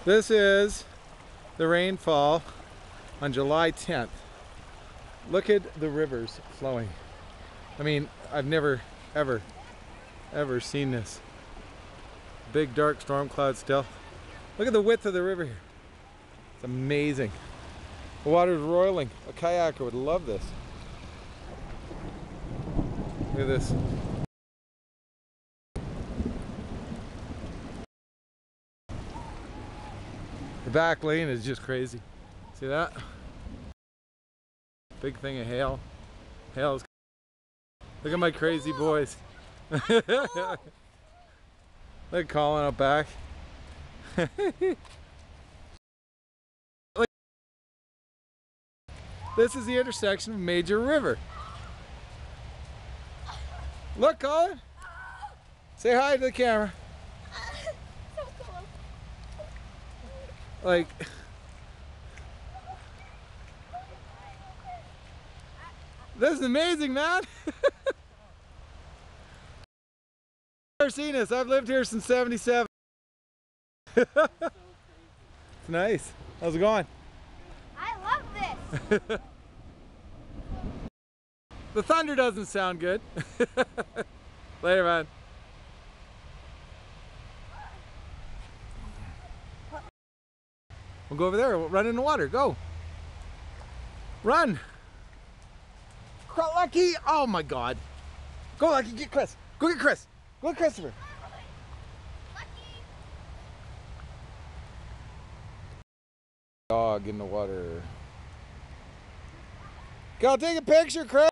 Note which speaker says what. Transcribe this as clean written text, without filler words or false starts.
Speaker 1: This is the rainfall on July 10th. Look at the rivers flowing. I mean, I've never, ever seen this. Big dark storm cloud still. Look at the width of the river here. It's amazing. The water's roiling. A kayaker would love this. Look at this. The back lane is just crazy. See that? Big thing of hail. Hail's. Look at my crazy boys. Look at Colin up back. This is the intersection of a major river. Look, Colin. Say hi to the camera.
Speaker 2: So cool.
Speaker 1: Like, this is amazing, man. I've never seen this. I've lived here since '77. It's nice. How's it going?
Speaker 2: I love this.
Speaker 1: The thunder doesn't sound good. Later, man. We'll go over there. We'll run in the water. Go. Run. Lucky. Oh my God. Go, Lucky. Get Chris. Go get Chris. Go get Christopher.
Speaker 2: Lucky.
Speaker 1: Dog in the water. Go take a picture, Chris.